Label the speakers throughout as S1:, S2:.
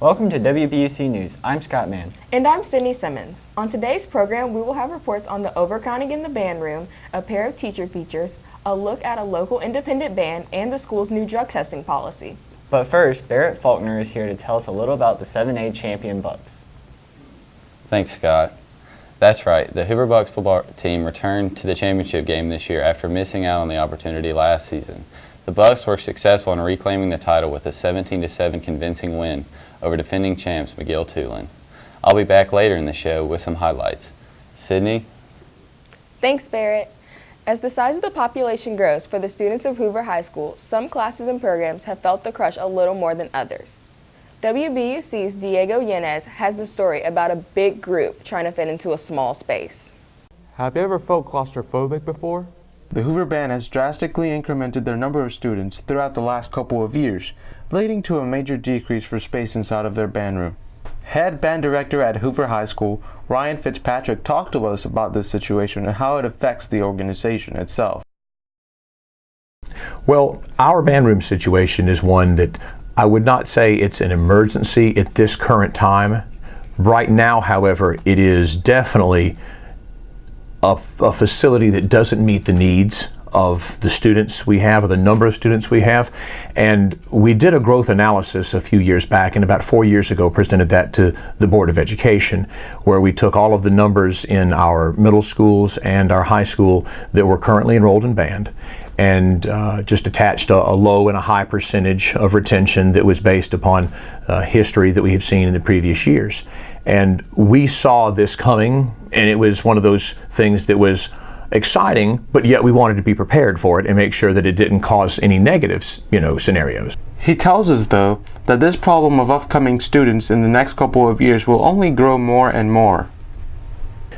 S1: Welcome to WBUC News. I'm Scott Mann.
S2: And I'm Sydney Simmons. On today's program, we will have reports on the overcrowding in the band room, a pair of teacher features, a look at a local independent band, and the school's new drug testing policy.
S1: But first, Barrett Faulkner is here to tell us a little about the 7A champion Bucks.
S3: Thanks, Scott. That's right. The Hoover Bucks football team returned to the championship game this year after missing out on the opportunity last season. The Bucks were successful in reclaiming the title with a 17-7 convincing win over defending champs McGill-Tulane. I'll be back later in the show with some highlights. Sydney?
S2: Thanks, Barrett. As the size of the population grows for the students of Hoover High School, some classes and programs have felt the crush a little more than others. WBUC's Diego Yanez has the story about a big group trying to fit into a small space.
S4: Have you ever felt claustrophobic before? The Hoover Band has drastically incremented their number of students throughout the last couple of years, leading to a major decrease for space inside of their band room. Head band director at Hoover High School, Ryan Fitzpatrick, talked to us about this situation and how it affects the organization itself.
S5: Well, our band room situation is one that I would not say it's an emergency at this current time. Right now, however, it is definitely a facility that doesn't meet the needs of the students we have, or the number of students we have. And we did a growth analysis a few years back, and about 4 years ago presented that to the Board of Education, where we took all of the numbers in our middle schools and our high school that were currently enrolled in band, and just attached a low and a high percentage of retention that was based upon history that we have seen in the previous years. And we saw this coming, and it was one of those things that was exciting, but yet we wanted to be prepared for it and make sure that it didn't cause any negative, scenarios.
S4: He tells us, though, that this problem of upcoming students in the next couple of years will only grow more and more.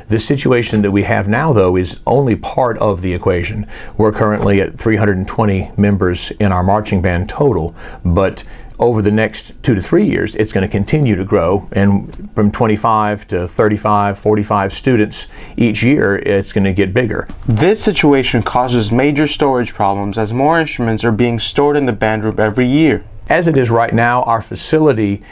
S5: The situation that we have now, though, is only part of the equation. We're currently at 320 members in our marching band total, but over the next 2 to 3 years, it's going to continue to grow, and from 25 to 35, 45 students each year, it's going to get bigger.
S4: This situation causes major storage problems as more instruments are being stored in the band room every year.
S5: As it is right now, our facility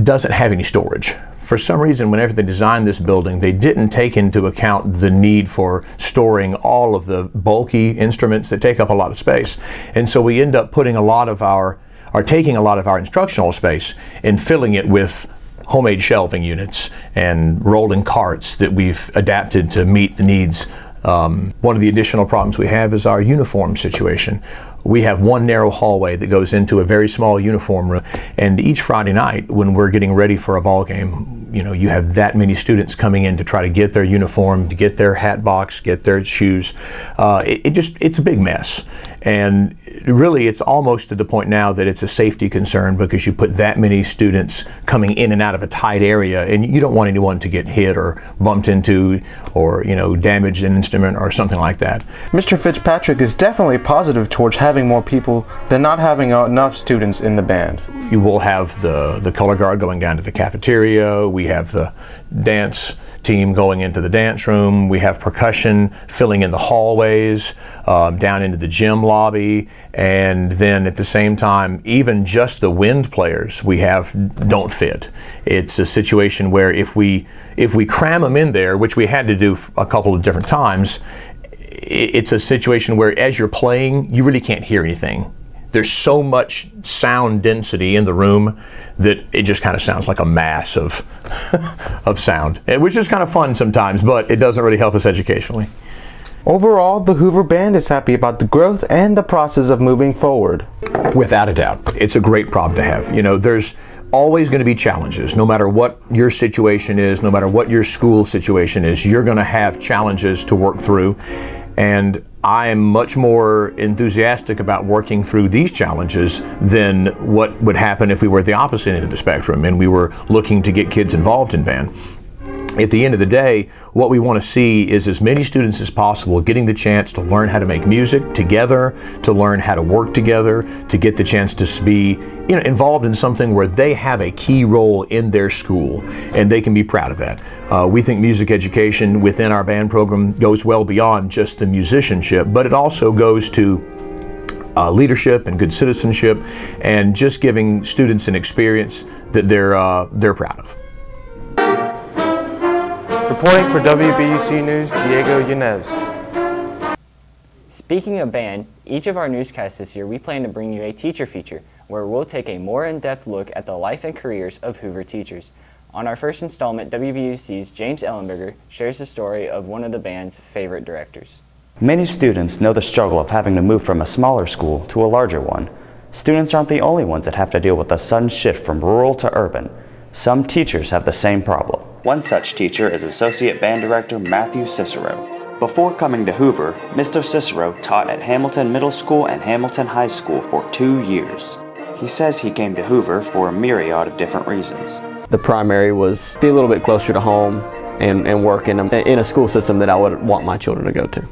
S5: doesn't have any storage. For some reason, whenever they designed this building, they didn't take into account the need for storing all of the bulky instruments that take up a lot of space. And so we end up taking a lot of our instructional space and filling it with homemade shelving units and rolling carts that we've adapted to meet the needs. One of the additional problems we have is our uniform situation. We have one narrow hallway that goes into a very small uniform room, and each Friday night when we're getting ready for a ball game, you have that many students coming in to try to get their uniform, to get their hat box, get their shoes. It's a big mess. And really, it's almost to the point now that it's a safety concern, because you put that many students coming in and out of a tight area, and you don't want anyone to get hit or bumped into or, damage an instrument or something like that.
S4: Mr. Fitzpatrick is definitely positive towards having more people than not having enough students in the band.
S5: You will have the color guard going down to the cafeteria. We have the dance team going into the dance room. We have percussion filling in the hallways, down into the gym lobby, and then at the same time, even just the wind players we have don't fit. It's a situation where if we cram them in there, which we had to do a couple of different times, it's a situation where as you're playing, you really can't hear anything. There's so much sound density in the room that it just kind of sounds like a mass of sound, which is kind of fun sometimes, but it doesn't really help us educationally.
S4: Overall, the Hoover Band is happy about the growth and the process of moving forward.
S5: Without a doubt, it's a great problem to have. There's always going to be challenges. No matter what your situation is, no matter what your school situation is, you're going to have challenges to work through. And I am much more enthusiastic about working through these challenges than what would happen if we were at the opposite end of the spectrum and we were looking to get kids involved in band. At the end of the day, what we want to see is as many students as possible getting the chance to learn how to make music together, to learn how to work together, to get the chance to be involved in something where they have a key role in their school and they can be proud of that. We think music education within our band program goes well beyond just the musicianship, but it also goes to leadership and good citizenship, and just giving students an experience that they're proud of.
S4: Reporting for WBUC News, Diego Yanez.
S1: Speaking of band, each of our newscasts this year, we plan to bring you a teacher feature where we'll take a more in-depth look at the life and careers of Hoover teachers. On our first installment, WBUC's James Ellenberger shares the story of one of the band's favorite directors.
S6: Many students know the struggle of having to move from a smaller school to a larger one. Students aren't the only ones that have to deal with the sudden shift from rural to urban. Some teachers have the same problem.
S7: One such teacher is Associate Band Director Matthew Cicero. Before coming to Hoover, Mr. Cicero taught at Hamilton Middle School and Hamilton High School for 2 years. He says he came to Hoover for a myriad of different reasons.
S8: The primary was be a little bit closer to home and work in a school system that I would want my children to go to.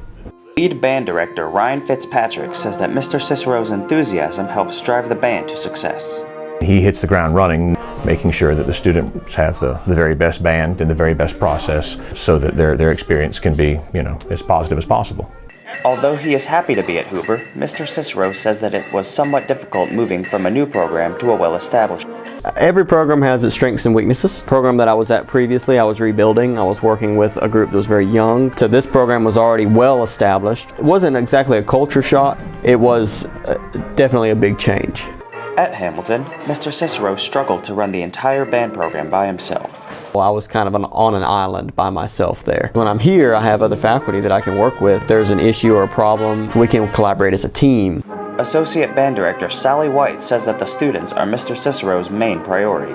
S7: Lead band director Ryan Fitzpatrick says that Mr. Cicero's enthusiasm helps drive the band to success.
S5: He hits the ground running, making sure that the students have the very best band and the very best process so that their experience can be, as positive as possible.
S7: Although he is happy to be at Hoover, Mr. Cicero says that it was somewhat difficult moving from a new program to a well-established.
S8: Every program has its strengths and weaknesses. The program that I was at previously, I was rebuilding. I was working with a group that was very young. So this program was already well established. It wasn't exactly a culture shock. It was definitely a big change.
S7: At Hamilton, Mr. Cicero struggled to run the entire band program by himself.
S8: Well, I was kind of on an island by myself there. When I'm here, I have other faculty that I can work with. If there's an issue or a problem, we can collaborate as a team.
S7: Associate Band Director Sally White says that the students are Mr. Cicero's main priority.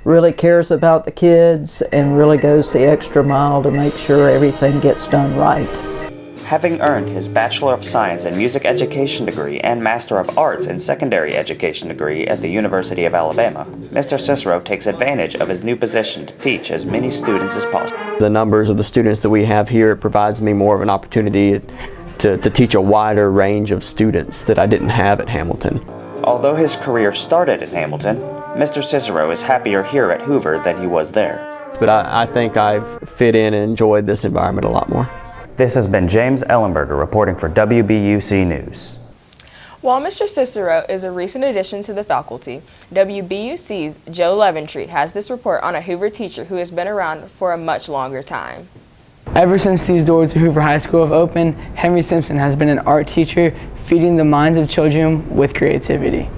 S9: Really cares about the kids and really goes the extra mile to make sure everything gets done right.
S7: Having earned his Bachelor of Science in Music Education degree and Master of Arts in Secondary Education degree at the University of Alabama, Mr. Cicero takes advantage of his new position to teach as many students as possible.
S8: The numbers of the students that we have here provides me more of an opportunity to teach a wider range of students that I didn't have at Hamilton.
S7: Although his career started at Hamilton, Mr. Cicero is happier here at Hoover than he was there.
S8: But I think I've fit in and enjoyed this environment a lot more.
S6: This has been James Ellenberger reporting for WBUC News.
S2: While Mr. Cicero is a recent addition to the faculty, WBUC's Joe Leventree has this report on a Hoover teacher who has been around for a much longer time.
S10: Ever since these doors of Hoover High School have opened, Henry Simpson has been an art teacher, feeding the minds of children with creativity.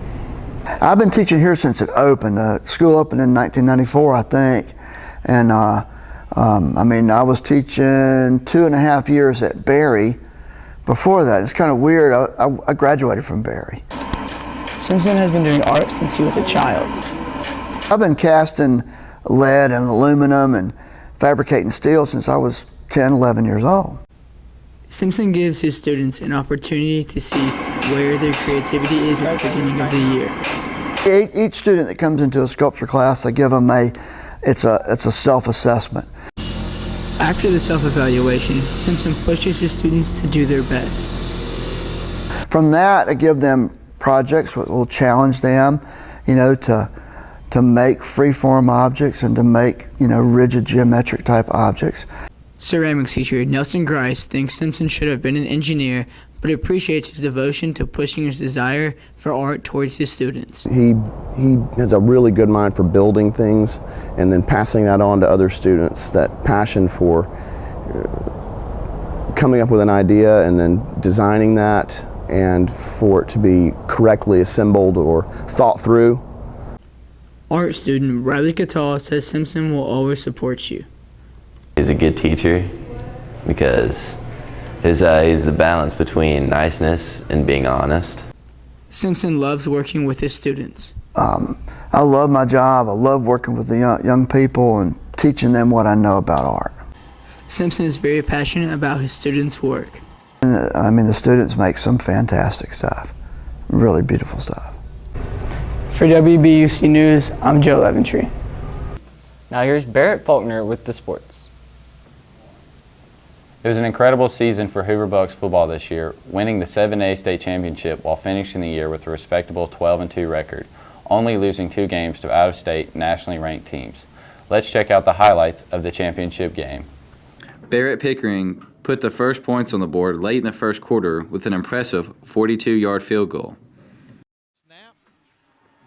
S11: I've been teaching here since it opened. The school opened in 1994, I think, and I was teaching 2.5 years at Berry. Before that, it's kind of weird. I graduated from Berry.
S10: Simpson has been doing art since he was a child.
S11: I've been casting lead and aluminum and fabricating steel since I was 10, 11 years old.
S10: Simpson gives his students an opportunity to see where their creativity is at the beginning of the year.
S11: Each student that comes into a sculpture class, I give them it's a self-assessment.
S10: After the self-evaluation, Simpson pushes his students to do their best.
S11: From that, I give them projects that will challenge them, to make free-form objects and to make, rigid geometric type objects.
S10: Ceramics teacher Nelson Grice thinks Simpson should have been an engineer, but appreciates his devotion to pushing his desire for art towards his students.
S12: He has a really good mind for building things and then passing that on to other students, that passion for coming up with an idea and then designing that and for it to be correctly assembled or thought through.
S10: Art student Riley Cattell says Simpson will always support you.
S13: He's a good teacher because he's the balance between niceness and being honest.
S10: Simpson loves working with his students.
S11: I love my job. I love working with the young people and teaching them what I know about art.
S10: Simpson is very passionate about his students' work.
S11: The students make some fantastic stuff, really beautiful stuff.
S10: For WBUC News, I'm Joe Leventree.
S1: Now here's Barrett Faulkner with the sports.
S3: It was an incredible season for Hoover Bucks football this year, winning the 7A state championship while finishing the year with a respectable 12-2 record, only losing 2 games to out-of-state nationally ranked teams. Let's check out the highlights of the championship game.
S14: Barrett Pickering
S3: put the first points on the board late in the first quarter with an impressive 42-yard field goal.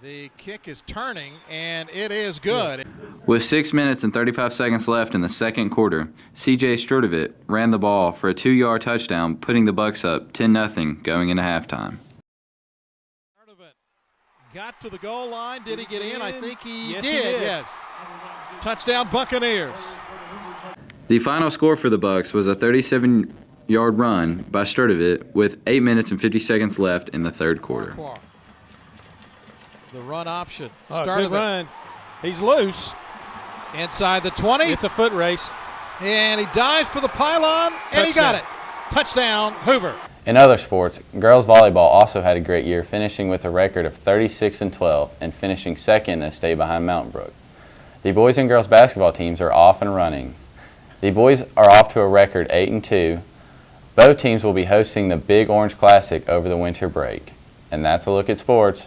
S14: The kick is turning, and it is good.
S3: With 6 minutes and 35 seconds left in the second quarter, C.J. Sturtevant ran the ball for a 2-yard touchdown, putting the Bucks up 10-0 going into halftime.
S14: Got to the goal line. Did he get in? I think he did. Yes. Touchdown Buccaneers.
S3: The final score for the Bucks was a 37-yard run by Sturtevant with 8 minutes and 50 seconds left in the third quarter.
S14: The run option.
S15: Good run. He's loose.
S14: Inside the 20.
S15: It's a foot race.
S14: And he dives for the pylon, and he got it. Touchdown, Hoover.
S3: In other sports, girls volleyball also had a great year, finishing with a record of 36-12 and finishing second in a state behind Mountain Brook. The boys and girls basketball teams are off and running. The boys are off to a record 8-2. Both teams will be hosting the Big Orange Classic over the winter break. And that's a look at sports.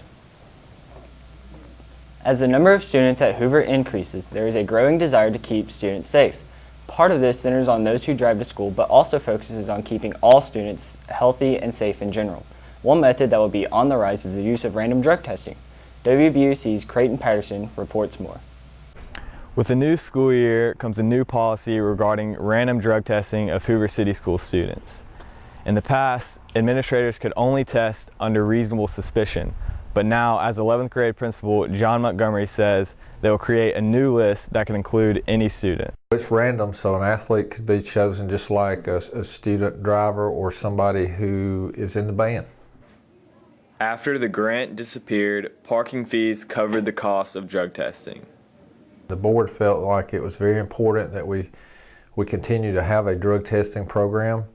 S1: As the number of students at Hoover increases, there is a growing desire to keep students safe. Part of this centers on those who drive to school, but also focuses on keeping all students healthy and safe in general. One method that will be on the rise is the use of random drug testing. WBUC's Creighton Patterson reports more.
S16: With the new school year comes a new policy regarding random drug testing of Hoover City School students. In the past, administrators could only test under reasonable suspicion. But now, as 11th grade principal John Montgomery says, they will create a new list that can include any student.
S17: It's random, so an athlete could be chosen just like a student driver or somebody who is in the band.
S18: After the grant disappeared, parking fees covered the cost of drug testing.
S17: The board felt like it was very important that we continue to have a drug testing program.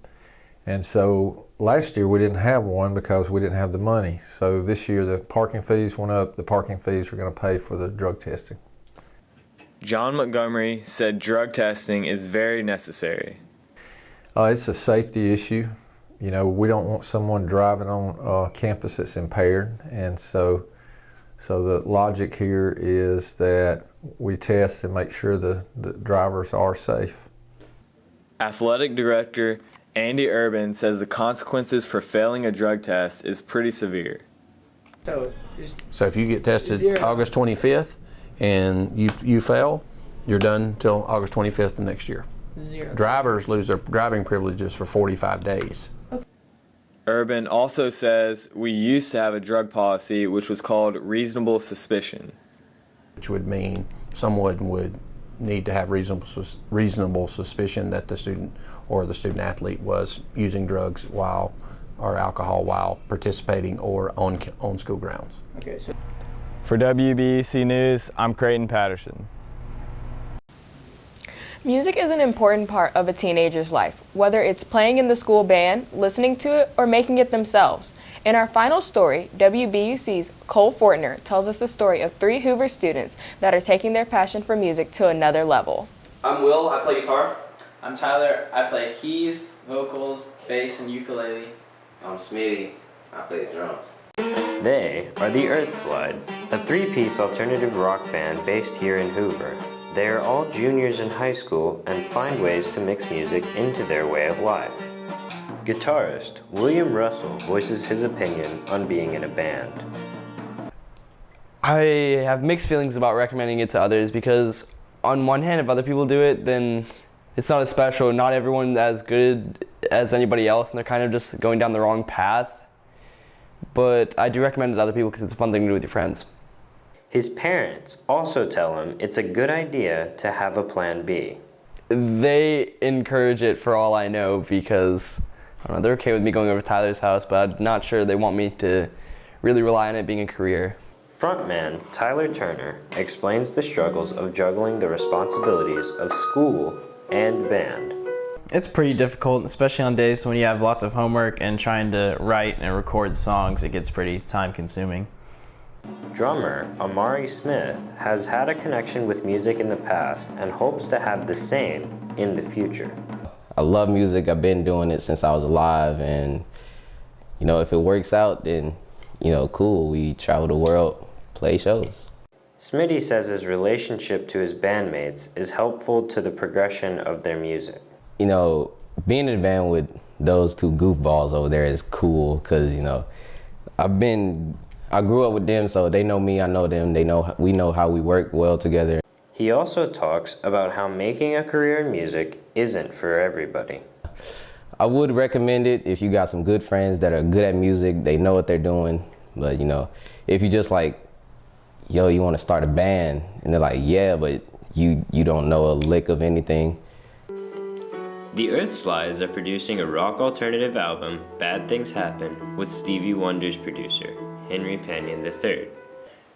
S17: And so last year we didn't have one because we didn't have the money. So this year the parking fees went up. The parking fees are going to pay for the drug testing.
S18: John Montgomery said drug testing is very necessary.
S17: It's a safety issue. You know, we don't want someone driving on campus that's impaired. And so the logic here is that we test and make sure the drivers are safe.
S18: Athletic Director Andy Urban says the consequences for failing a drug test is pretty severe.
S5: So if you get tested August 25th and you fail, you're done till August 25th the next year. Drivers lose their driving privileges for 45 days.
S18: Urban also says we used to have a drug policy which was called reasonable suspicion.
S5: Which would mean someone would need to have reasonable suspicion that the student or the student athlete was using drugs or alcohol while participating or on school grounds.
S16: Okay, so for WBEC News, I'm Creighton Patterson.
S2: Music is an important part of a teenager's life, whether it's playing in the school band, listening to it, or making it themselves. In our final story, WBUC's Cole Fortner tells us the story of 3 Hoover students that are taking their passion for music to another level.
S19: I'm Will, I play guitar. I'm Tyler, I play keys, vocals, bass, and ukulele.
S13: I'm Smitty, I play the drums.
S7: They are the Earth Slides, a 3-piece alternative rock band based here in Hoover. They are all juniors in high school and find ways to mix music into their way of life. Guitarist William Russell voices his opinion on being in a band.
S20: I have mixed feelings about recommending it to others because on one hand, if other people do it, then it's not as special. Not everyone's as good as anybody else, and they're kind of just going down the wrong path. But I do recommend it to other people because it's a fun thing to do with your friends.
S7: His parents also tell him it's a good idea to have a plan B.
S20: They encourage it for all I know because I don't know, they're okay with me going over to Tyler's house, but I'm not sure they want me to really rely on it being a career.
S7: Frontman Tyler Turner explains the struggles of juggling the responsibilities of school and band.
S21: It's pretty difficult, especially on days when you have lots of homework and trying to write and record songs. It gets pretty time-consuming.
S7: Drummer Amari Smith has had a connection with music in the past and hopes to have the same in the future.
S22: I love music. I've been doing it since I was alive, and you know, if it works out, then you know, cool. We travel the world, play shows.
S7: Smitty says his relationship to his bandmates is helpful to the progression of their music.
S22: You know, being in a band with those two goofballs over there is cool because, you know, I grew up with them, so they know me, I know them, we know how we work well together.
S4: He also talks about how making a career in music isn't for everybody.
S22: I would recommend it if you got some good friends that are good at music, they know what they're doing, but you know, if you just like, yo, you want to start a band, and they're like, yeah, but you don't know a lick of anything.
S4: The Earth Slides are producing a rock alternative album, Bad Things Happen, with Stevie Wonder's producer, Henry Pannion III.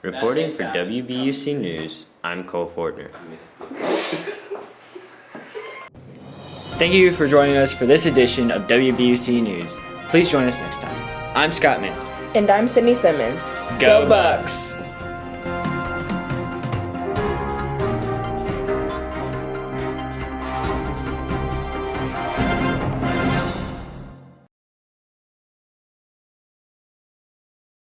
S4: Reporting for WBUC News, I'm Cole Fortner.
S1: Thank you for joining us for this edition of WBUC News. Please join us next time. I'm Scott Mann.
S2: And I'm Sydney Simmons.
S1: Go Bucks!